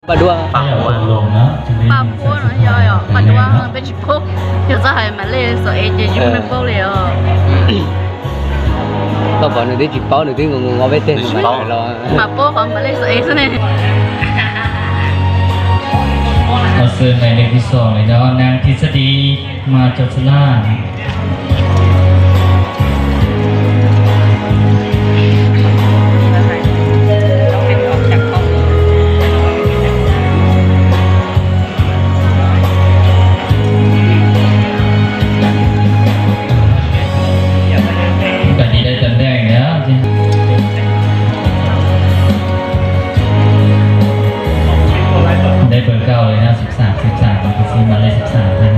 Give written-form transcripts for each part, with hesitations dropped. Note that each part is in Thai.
把多把握把握了要要，把多别去跑，有时候还蛮累，所以就没跑了。có bọn nó đi chỉ bao được tiếng ngồi bên trên mà lo mà bố còn mà lấy sợi thế này มาซื้อในเลขที่สองเลยเนาะนางทฤษฎีมาจดสลากันนี้ได้ตำแหน่งแล้วได้เบอร์เก้าเลยนะ13มันคือซีมาเลย13นะ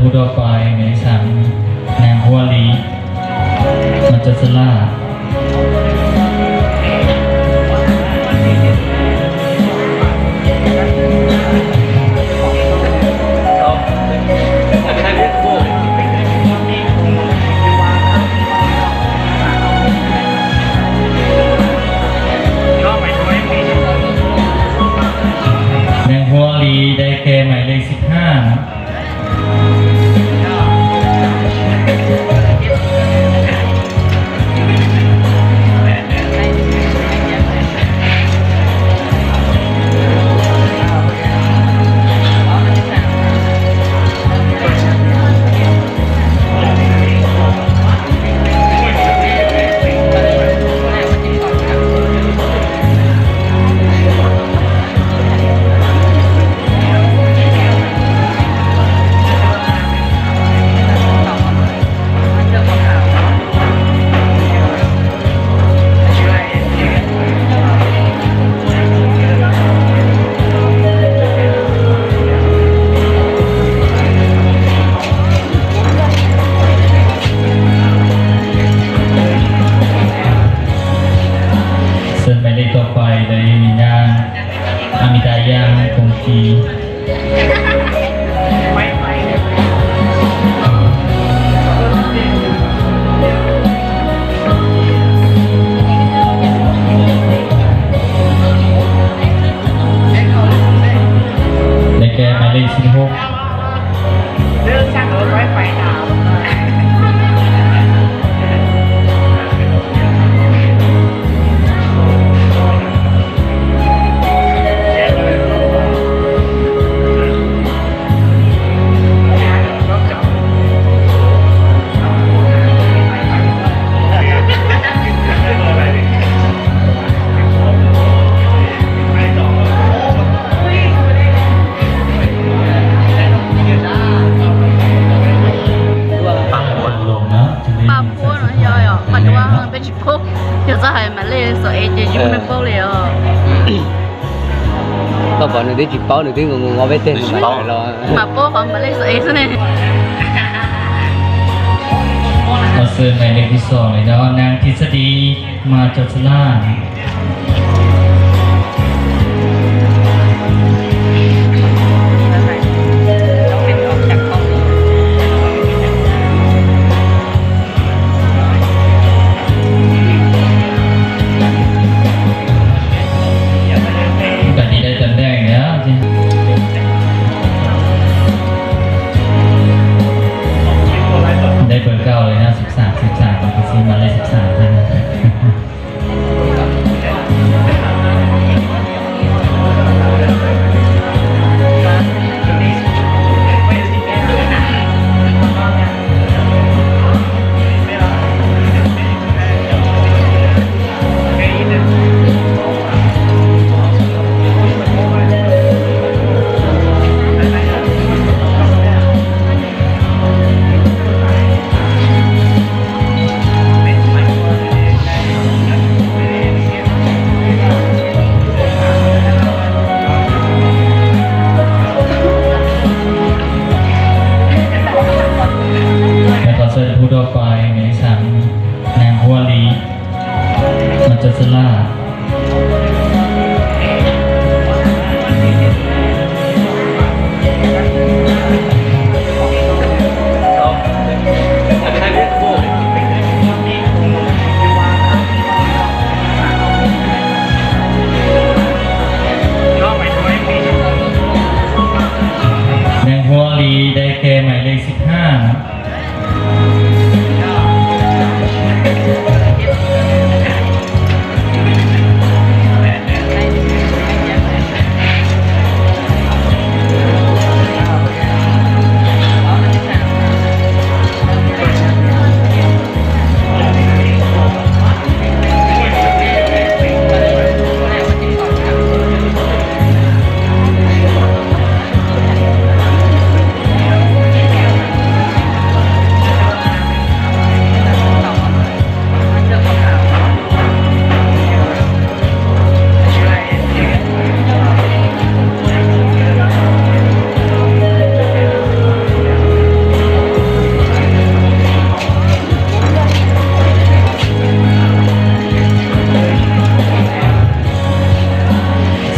ผู้ต่อไปในสามนางหัวลีมันจะสลานางหัวลีได้แก่หมายเลข15ส่วนหมายเลขต่อไปได้วิญญาณอามิตายาคงคีได้แก่หมายเลข16เรื่องช่างรถไว้ไฟหนาว把握了要要，把多别去跑，有时候还蛮累，所以就没跑了。có bọn nó đi chỉ bao được tiếng ngồi bên trên mà lo mà bố còn mà lấy sợi thế này มาซื้อหมายเลขที่สองเลยเนาะนางทฤษฎีมาจดสลากันนี้ได้ตำแหน่งแล้วได้เบอร์เก้าเลยนะ13มันคือซีมาเลย13นะ สลาแมงหัวลีได้แก่หมายเลข15นะ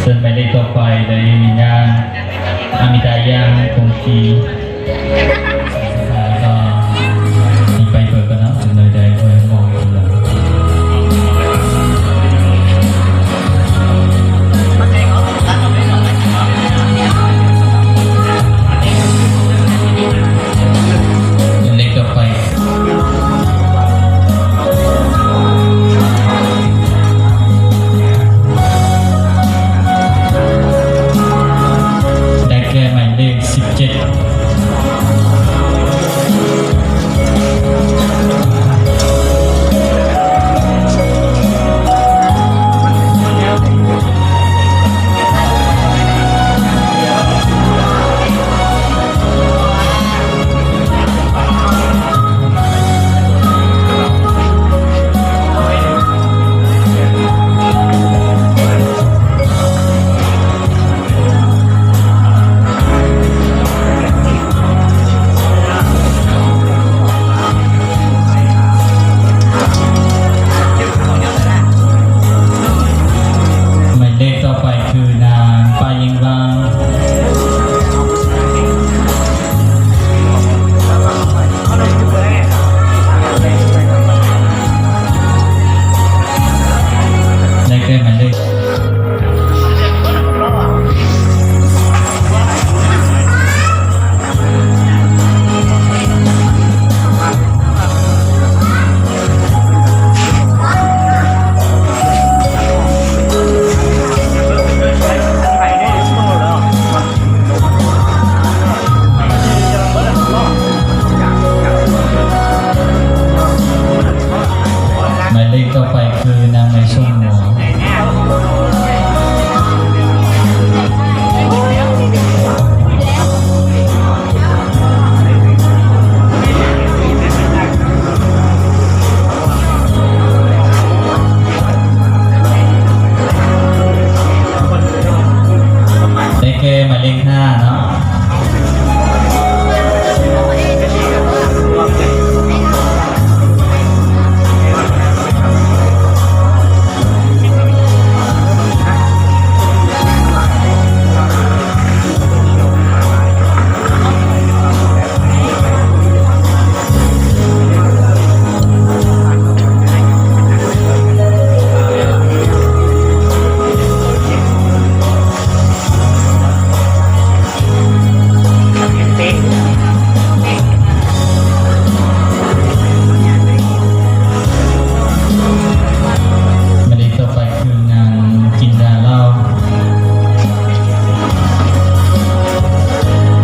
ส่วนหมายเลขต่อไปได้วิญญาณอามิตายางคงทีก็มีไปเปิดกันนะถึงเลยได้เพื่อมองดูแลเลขต่อไปได้แก่หมายเลข17หมายเลขต่อไปคือนางปายิงบางได้แก่หมายเลขหมายเลขต่อไปคือนางในช่วงหัวได้แก่หมายเลข5เนาะหมายเลขต่อไปคือนางจินดาเล่า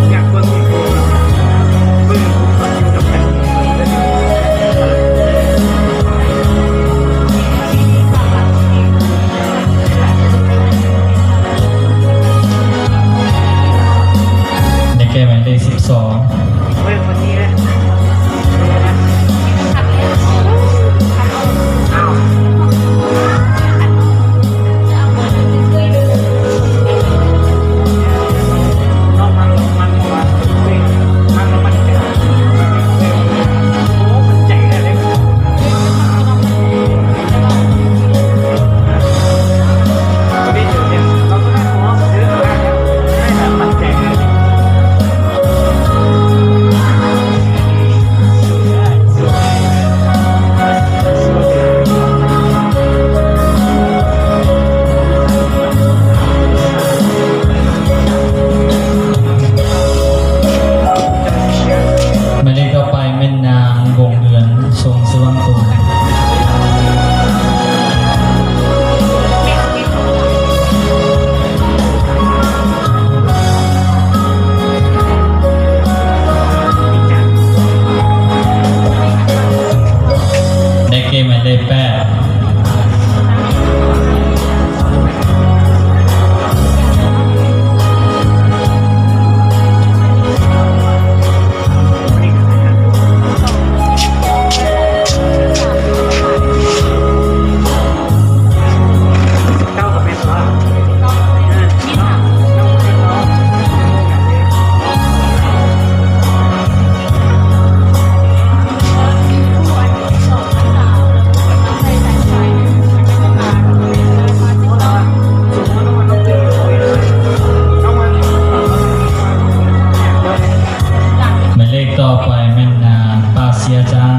อยากเบิ่งอีกคนเบิ่งคนอยู่กับแฟน ได้แก่หมายเลข12 เบิ่งคนนี้นะอ้าวน้องมันว่าเบิ่งมันใจโอ้มันใจเลย เลขต่อไปแม่นนางปาเซียจาง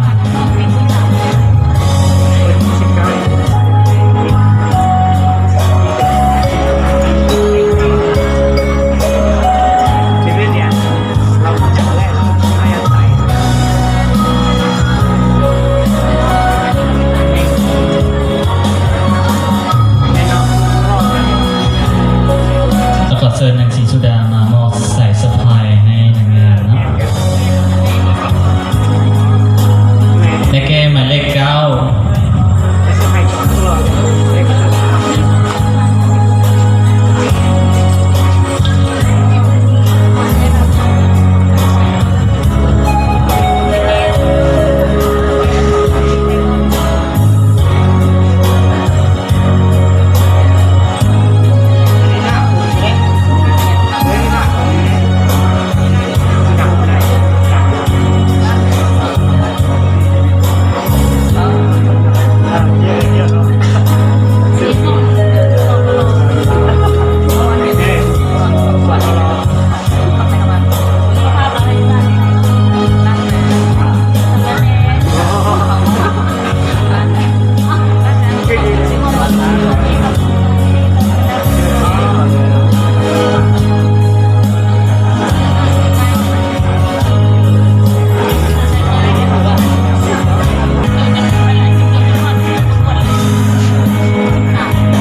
แล้วก็เชิญนางศรีสุดามามอบสายสะพายให้นางงามเนาะได้แก่หมายเลข 9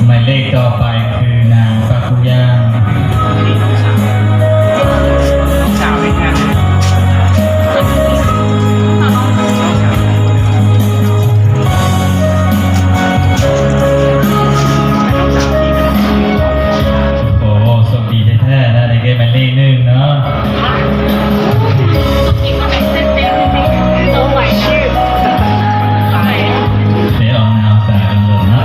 หมายเลขต่อไปคือนางปาคุย่างโอ้โชคดีแท้ๆนะได้แก่หมายเลข 1เนาะเดี๋ยวเอาน้ำตากันหมดเนาะ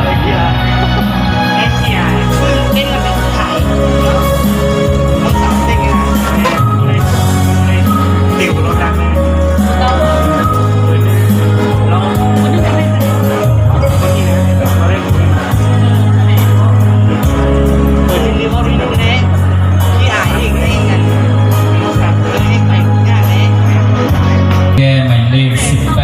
แก้หมายเลข 18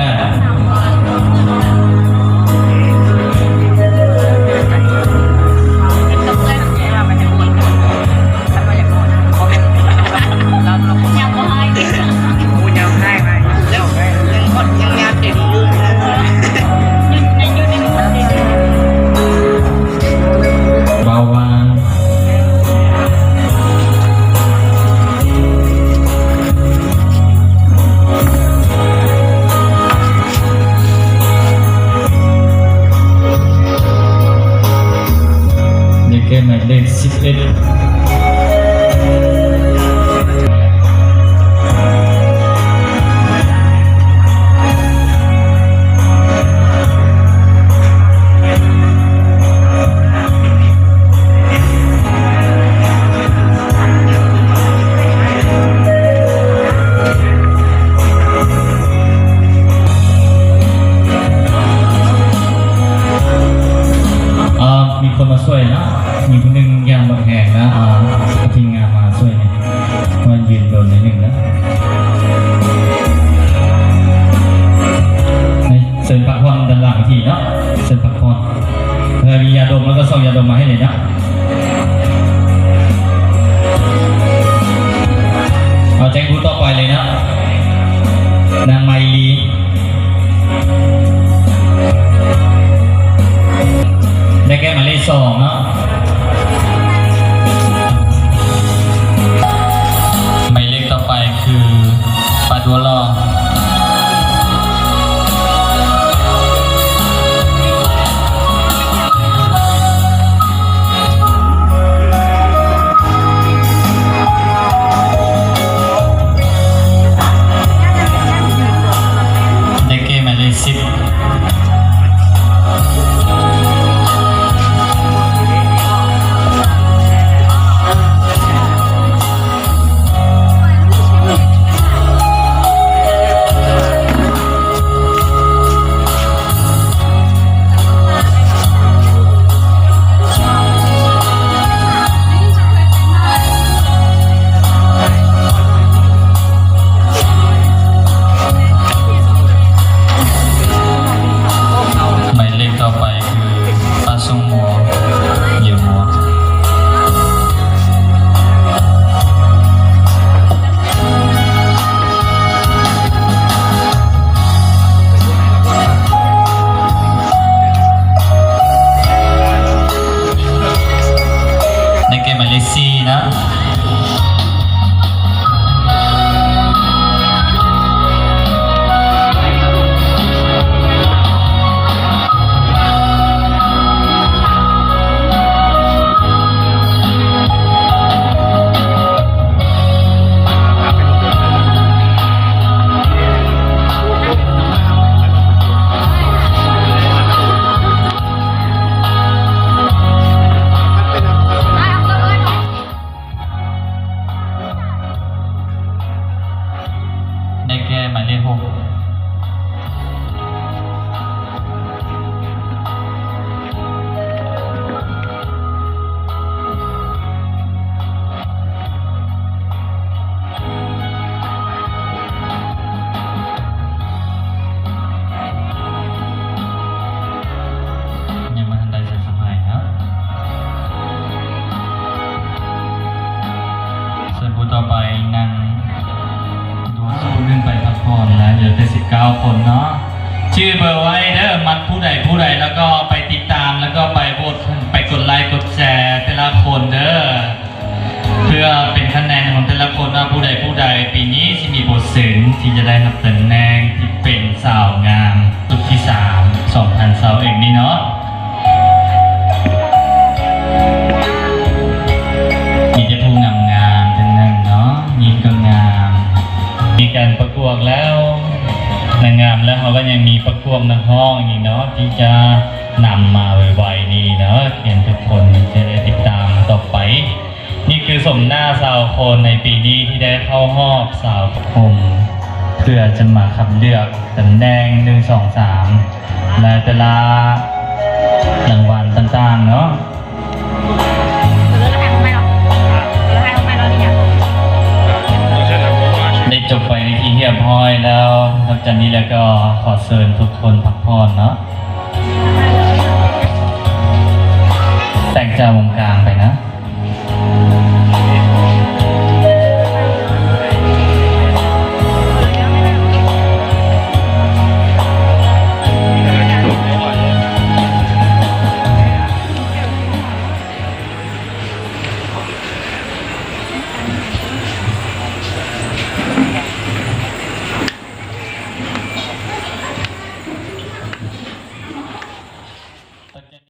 เบาหวานได้แก่หมายเลข 11มีคนมาช่วยนะมีคนหนึ่งยางบางแห่งนะทีมงานมาช่วยเนี่ยมายืนโดนในหนึ่งนะให้เชิญพักผ่อนด้านหลังทีเนาะเชิญพักผ่อนมียาดมแล้วก็ส่งยาดมมาให้เลยนะเอาแจ้งผู้ต่อไปเลยนะนางไมลีได้แก่หมายเลข 2เนาะหมายเลขต่อไปคือปาดัวลอได้แก่หมายเลข 10 หมายเลข6ยังมาทันใดใส่สะพายนะส่วนผู้ต่อไปนั่งดูสู้ขึ้นไปพักผ่อนแล้วเหลือแต่19 คนเนาะชื่อเบอร์ไว้เด้อมัดผู้ใดแล้วก็ไปติดตามแล้วก็ไปโหวตไปกดไลค์กดแชร์แต่ละคนเด้อเพื่อเป็นคะแนนของแต่ละคนว่าผู้ใดปีนี้ที่มีบทเสนที่จะได้รับตำแหน่งที่เป็นสาวงามรุ่นที่3 2020เองนี่เนาะมีแต่ผู้งามทั้งนั้นเนาะยิงก็งามมีการประกวดแล้วนางงามแล้วเขาก็ยังมีประกวดนักห้องอีกเนาะที่จะนำมาไวๆนี่เนาะเขียนทุกคนจะได้ติดตามต่อไปนี่คือสมหน้าสาวคนในปีนี้ที่ได้เข้ารอบสาวประคมเพื่อจะมาคัดเลือกตำแหน่ง1 2 3และแต่ละรางวัลต่างๆเนาะได้จบไปในที่เรียบร้อยแล้วนอกจากนี้แล้วก็ขอเชิญทุกคนพักผ่อนเนาะแต่งจากวงกลางไปนะ